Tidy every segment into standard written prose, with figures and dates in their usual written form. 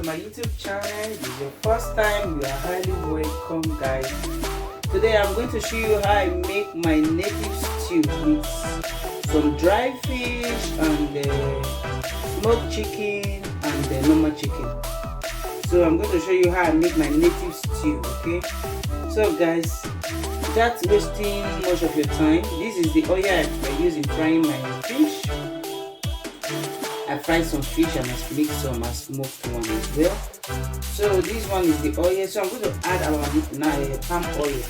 my YouTube channel. If it's your first time, you are highly welcome, guys. Today I'm going to show you how I make my native stew with some dry fish and smoked chicken and normal chicken. So I'm going to show you how I make my native stew, okay? So guys, without wasting much of your time, this is the oil I use in frying my fish. I fried some fish and I make some smoked one as well. So this one is the oil. So I'm going to add our palm oil.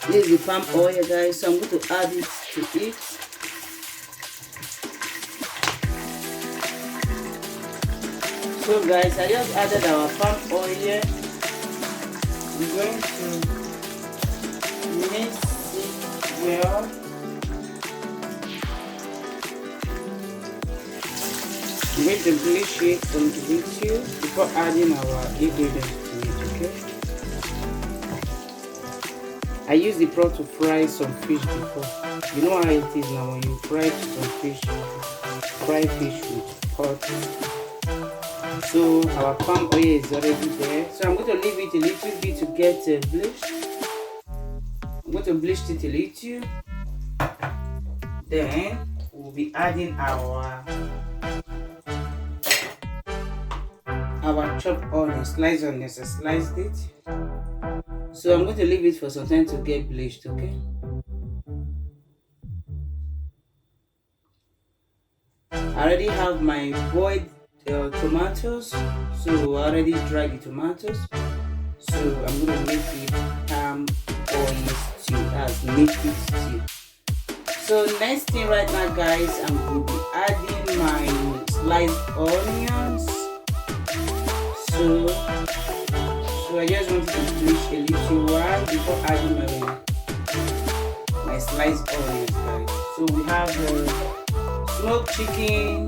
This is the palm oil, guys. So I'm going to add it to it. So guys, I just added our palm oil. I'm going to mix it well. I'm going to bleach it on the video before adding our ingredients to it, okay? I use the pot to fry some fish before. You know how it is now when you fry some fish, fry fish with pot. So our palm oil is already there. So I'm going to leave it a little bit to get bleached. I'm going to bleach it a little. Then we'll be adding our chopped onion, sliced onions. I sliced it. So I'm going to leave it for some time to get bleached, okay? I already have my boiled tomatoes, so I already dried the tomatoes. So I'm going to make it palm oil stew, that's native stew. So next thing right now, guys, I'm going to be adding my sliced onions. So I just wanted to bleach a little while before adding my sliced onions, guys. So we have smoked chicken,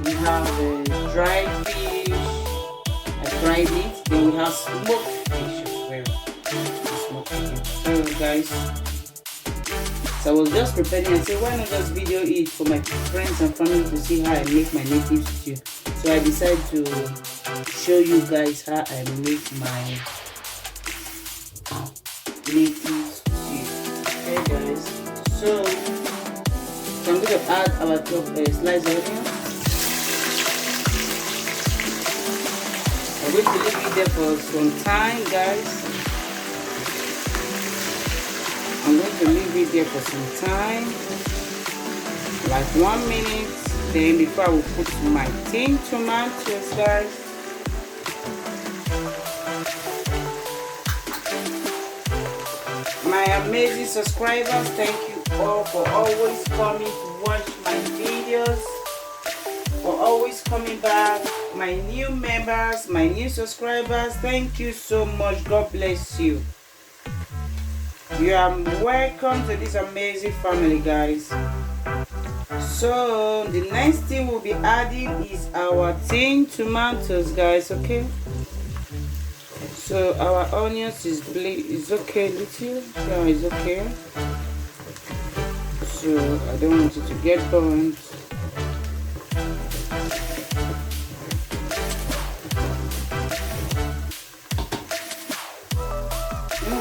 we have dried fish, I fried it, then we have smoked fish as well, smoked chicken. So guys, so I was just preparing and say, why not just video it for my friends and family to see how I make my native stew. So I decided to show you guys how I make my native stew. Okay guys, so I'm going to add our sliced onion. I'm going to leave it there for some time, guys. I'm going to leave it there for some time, like 1 minute. Then before I will put my tin tomatoes, guys. My amazing subscribers, thank you all for always coming to watch my videos, for always coming back. My new members, my new subscribers, thank you so much. God bless you. You are welcome to this amazing family, guys. So the next thing we'll be adding is our tin tomatoes, guys, okay? So our onions is okay, little, yeah, it's okay. So I don't want it to get burnt.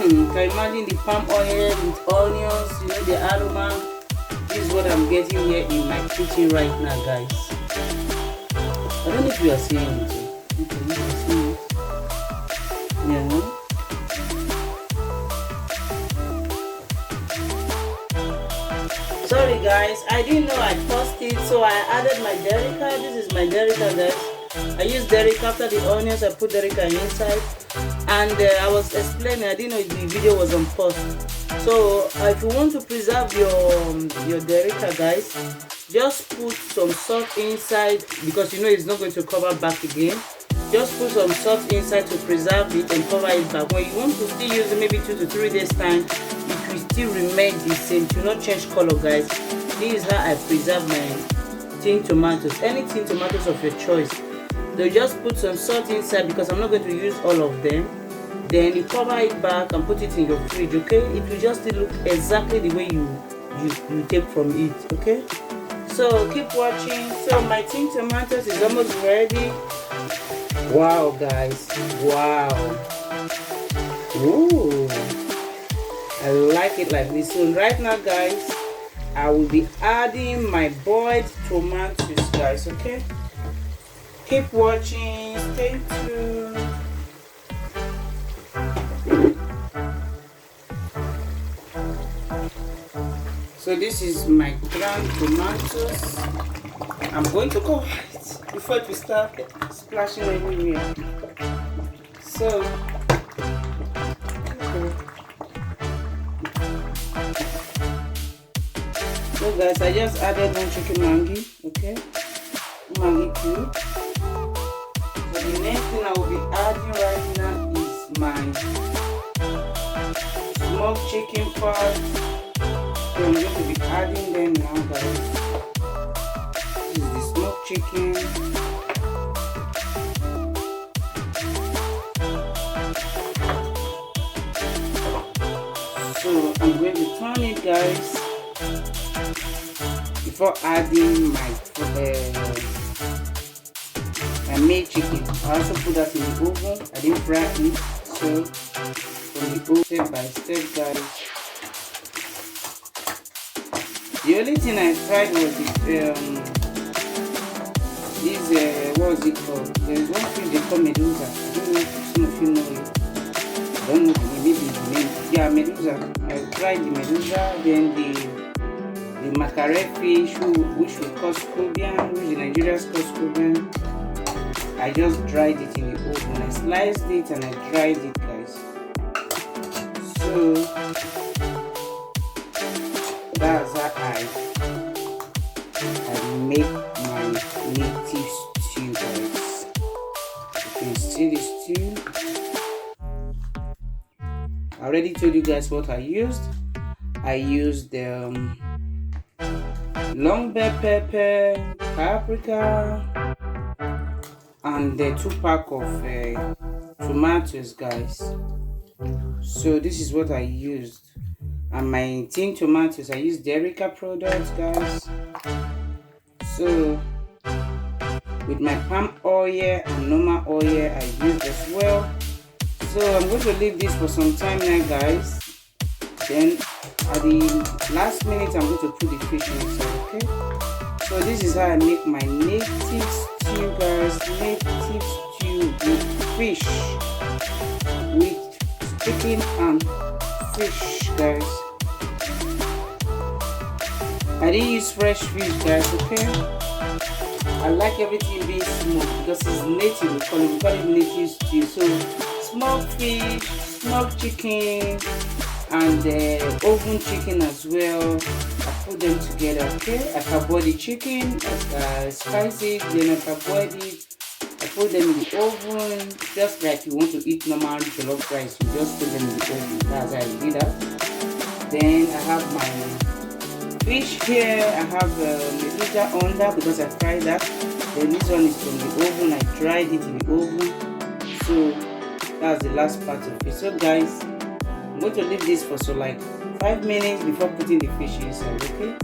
You can imagine the palm oil with onions, you know, the aroma. This is what I'm getting here in my kitchen right now, guys. I don't know if you are seeing it. Okay, you can see it. Yeah. Sorry guys, I didn't know I paused it, so I added my Derica. This is my Derica, guys. I used Derica after the onions. I put Derica inside, and I was explaining. I didn't know the video was on pause. So if you want to preserve your Derica, guys, just put some salt inside, because you know it's not going to cover back again. Just put some salt inside to preserve it and cover it back. When you want to still use it, maybe 2 to 3 days time, it will still remain the same. It will not change color, guys. This is how I preserve my tin tomatoes. Any tin tomatoes of your choice. So just put some salt inside, because I'm not going to use all of them. Then you cover it back and put it in your fridge, okay? It will just look exactly the way you take from it, okay? So keep watching. So my tin tomatoes is almost ready. Wow guys, wow. Ooh, I like it like this. So right now guys, I will be adding my boiled tomatoes guys, okay? Keep watching, stay tuned. So this is my ground tomatoes. I'm going to cover it before we start splashing everywhere. So guys, I just added one chicken Maggi, okay? Maggi cube. So the next thing I will be adding right now is my smoked chicken part. So I'm going to be adding them now guys. This is the smoked chicken. So I'm going to turn it guys before adding my made chicken. I also put that in the oven. I didn't fry it, so from the oven step by step guys. The only thing I tried was what was it called? There is one fish they call medusa. I don't know if some of you know it. I don't know maybe the name. Yeah, medusa. I tried the medusa, then the mackerel fish, which we call scorpion, which the Nigerians call scorpion. I just dried it in the oven. I sliced it and I dried it guys. So that's how I make my native stew guys. You can see the stew. I already told you guys what I used. I used the long bell pepper, paprika, and the 2-pack of tomatoes guys. So this is what I used. And my tin tomatoes, I used the Rica products guys. So with my palm oil and normal oil I used as well. So I'm going to leave this for some time now guys. Then at the last minute I'm going to put the fish inside, okay? So this is how I make my native stew guys. Native stew with fish, with chicken and fish guys. I didn't use fresh fish guys, okay? I like everything being smoked because it's native. We call it native stew. So smoked fish, smoked chicken, and oven chicken as well. I put them together, okay? I parboiled the chicken, spice it, then I parboiled it. I put them in the oven, just like you want to eat normal jollof rice. You just put them in the oven. That's how I do that. Then I have my fish here. I have medusa under because I fried that. Then this one is from the oven. I dried it in the oven. So that's the last part of it. So guys, I'm going to leave this for like 5 minutes before putting the fish inside, okay?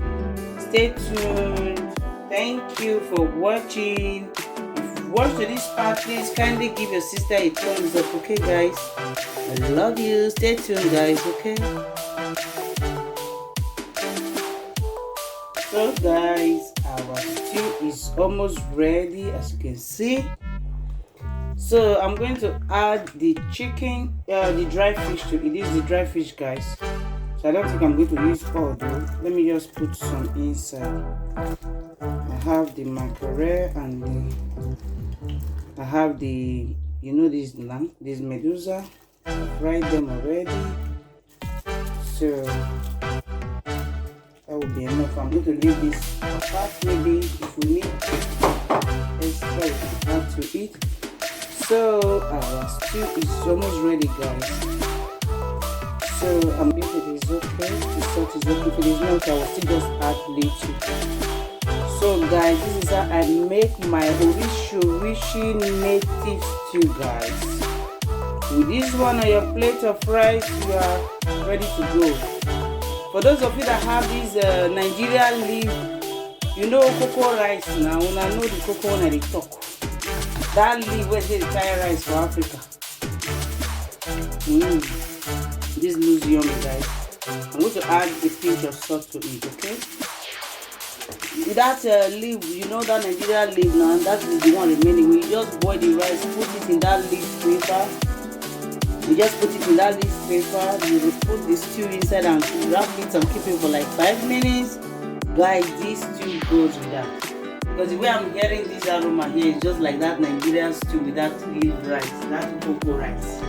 Stay tuned. Thank you for watching. If you watched to this part, please kindly give your sister a thumbs up, okay guys? I love you. Stay tuned guys, okay? So guys, our stew is almost ready as you can see. So I'm going to add the chicken, the dry fish to it. This is the dry fish guys. So I don't think I'm going to use all though. Let me just put some inside. I have the mackerel and I have the, you know, this medusa. I fried them already. So that will be enough. I'm going to leave this apart. Maybe if we need extra, we can add to it. So our stew is almost ready guys. So if it is okay, the salt is okay. If it is not, I will still just add little. So guys, this is how I make my Orishi native stew guys. With this one on your plate of rice, you are ready to go. For those of you that have this Nigerian leaf You know cocoa rice now. When I know the cocoa when I talk. That leaf where they tie rice for Africa. This looks yummy, guys. I'm going to add a pinch of salt to it, okay? That leaf, you know that Nigeria leaf now, that is the one remaining. We just boil the rice, put it in that leaf paper. You just put it in that leaf paper. You will put the stew inside and wrap it and keep it for like 5 minutes. Guys, this stew goes with that. Because the way I'm hearing this aroma here is just like that Nigerian stew with that leaf rice, that cocoa rice.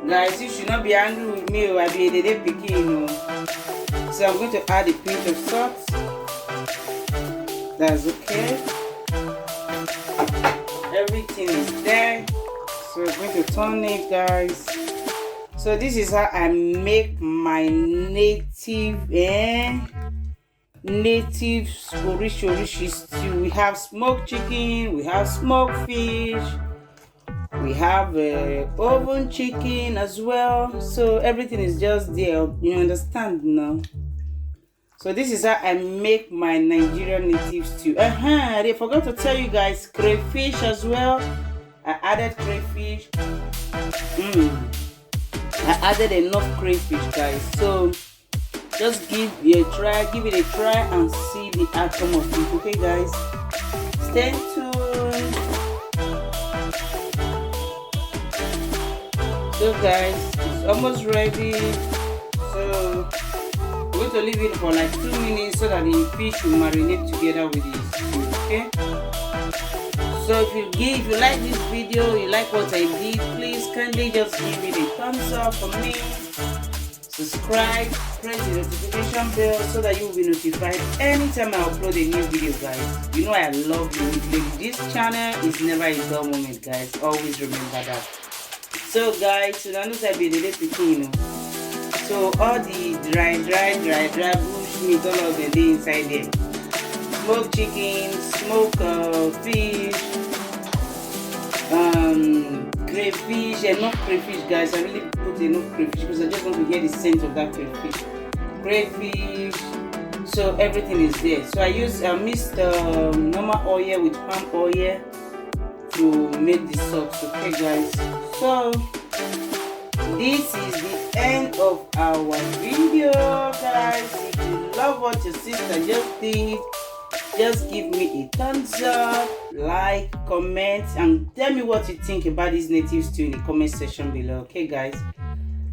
Guys, you should not be angry with me or I be a day picking, you know. So I'm going to add a pinch of salt. That's okay. Everything is there. So I'm going to turn it, guys. So this is how I make my native orishi stew. We have smoked chicken, we have smoked fish, we have oven chicken as well. So everything is just there. You understand now? So this is how I make my Nigerian native stew. I forgot to tell you guys, crayfish as well. I added crayfish. I added enough crayfish, guys. So just give it a try and see the outcome of it. Okay, guys? Stay tuned. So guys, it's almost ready. So I'm going to leave it for like 2 minutes so that the fish will marinate together with the stew. Okay? So if you like this video, you like what I did, please kindly just give it a thumbs up for me. Subscribe, press the notification bell so that you will be notified anytime I upload a new video, guys. You know I love you. This channel is never a dull moment, guys. Always remember that. So guys, so now I be the picking. So all the dry bush meat, all of them inside there. Smoked chicken, smoked fish, crayfish, enough crayfish, guys. I really put enough crayfish because I just want to hear the scent of that crayfish. Crayfish, so everything is there. So I mixed normal oil with palm oil to make the sauce. Okay, guys. So this is the end of our video, guys. If you love what your sister just did, just give me a thumbs up, like, comment, and tell me what you think about this native stew in the comment section below. Okay, guys?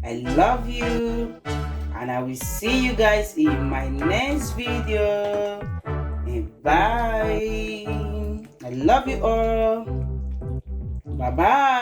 I love you, and I will see you guys in my next video. And bye. I love you all. Bye-bye.